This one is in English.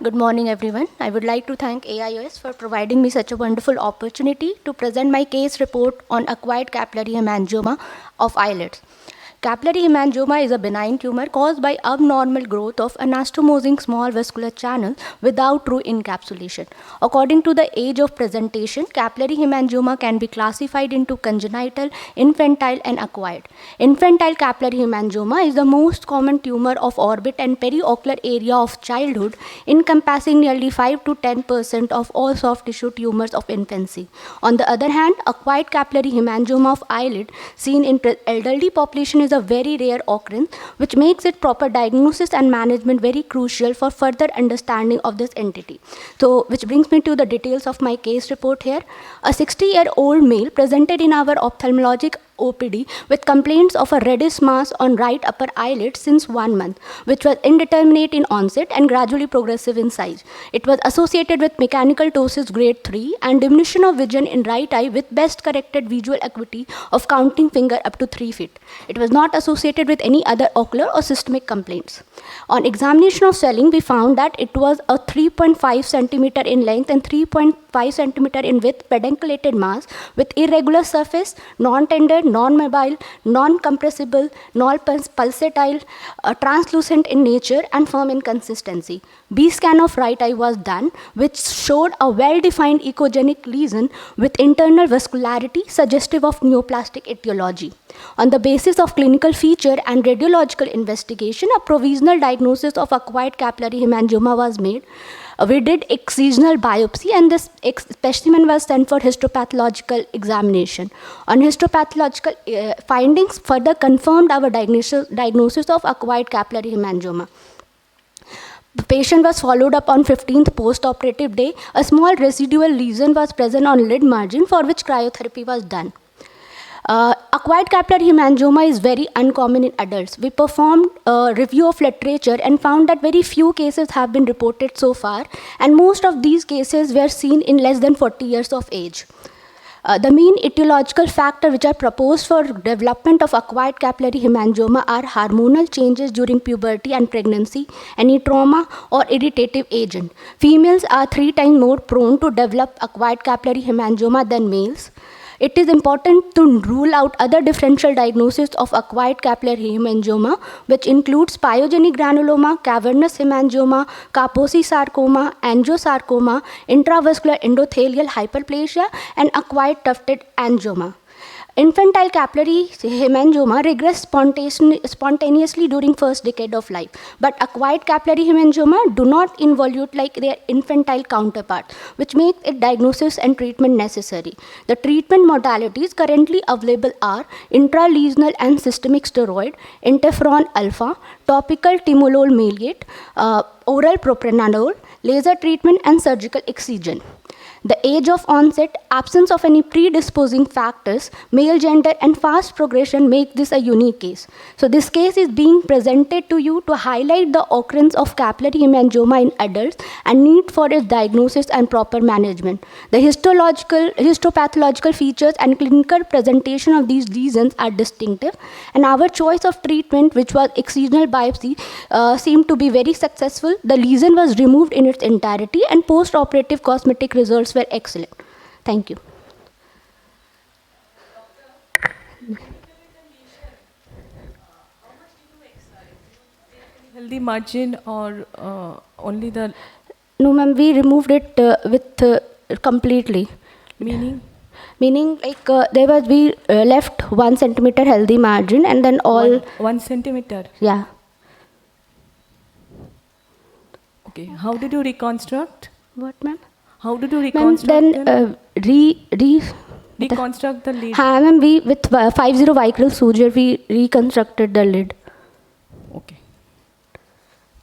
Good morning, everyone. I would like to thank AIOS for providing me such a wonderful opportunity to present my case report on acquired capillary hemangioma of eyelids. Capillary hemangioma is a benign tumor caused by abnormal growth of anastomosing small vascular channel without true encapsulation. According to the age of presentation, capillary hemangioma can be classified into congenital, infantile, and acquired. Infantile capillary hemangioma is the most common tumor of orbit and periocular area of childhood, encompassing nearly 5 to 10% of all soft tissue tumors of infancy. On the other hand, acquired capillary hemangioma of eyelid seen in elderly population is a very rare occurrence, which makes it proper diagnosis and management very crucial for further understanding of this entity. So, which brings me to the details of my case report here. A 60-year-old male presented in our ophthalmologic OPD with complaints of a reddish mass on right upper eyelid since 1 month, which was indeterminate in onset and gradually progressive in size. It was associated with mechanical ptosis grade 3 and diminution of vision in right eye with best corrected visual acuity of counting finger up to 3 feet. It was not associated with any other ocular or systemic complaints. On examination of swelling, we found that it was a 3.5 centimeter in length and 3.5 centimeter in width pedunculated mass with irregular surface, non-tender, non-mobile, non-compressible, non-pulsatile, translucent in nature and firm in consistency. B-scan of right eye was done, which showed a well-defined echogenic lesion with internal vascularity suggestive of neoplastic etiology. On the basis of clinical feature and radiological investigation, a provisional diagnosis of acquired capillary hemangioma was made. We did excisional biopsy and this specimen was sent for histopathological examination. On histopathological findings further confirmed our diagnosis of acquired capillary hemangioma. The patient was followed up on 15th post-operative day. A small residual lesion was present on lid margin for which cryotherapy was done. Acquired capillary hemangioma is very uncommon in adults. We performed a review of literature and found that very few cases have been reported so far, and most of these cases were seen in less than 40 years of age. The main etiological factor which are proposed for development of acquired capillary hemangioma are hormonal changes during puberty and pregnancy, any trauma or irritative agent. Females are 3 times more prone to develop acquired capillary hemangioma than males. It is important to rule out other differential diagnoses of acquired capillary hemangioma, which includes pyogenic granuloma, cavernous hemangioma, Kaposi sarcoma, angiosarcoma, intravascular endothelial hyperplasia, and acquired tufted angioma. Infantile capillary hemangioma regress spontaneously during first decade of life, but acquired capillary hemangioma do not involute like their infantile counterpart, which makes it diagnosis and treatment necessary. The treatment modalities currently available are intralesional and systemic steroid, interferon alpha, topical timolol maleate, oral propranolol, laser treatment, and surgical excision. The age of onset, absence of any predisposing factors, male gender, and fast progression make this a unique case. So this case is being presented to you to highlight the occurrence of capillary hemangioma in adults and need for its diagnosis and proper management. The histopathological features and clinical presentation of these lesions are distinctive, and our choice of treatment, which was excisional biopsy, seemed to be very successful. The lesion was removed in its entirety, and post-operative cosmetic results were excellent. Thank you. Healthy margin or only the? No, ma'am, we removed it completely. Meaning? Meaning like we left 1 centimeter healthy margin and then all. 1 centimeter? Yeah. Okay. How did you reconstruct? What, ma'am? How did you reconstruct? Then reconstruct the lid. Ma'am, we with 50 vicryl suture we reconstructed the lid.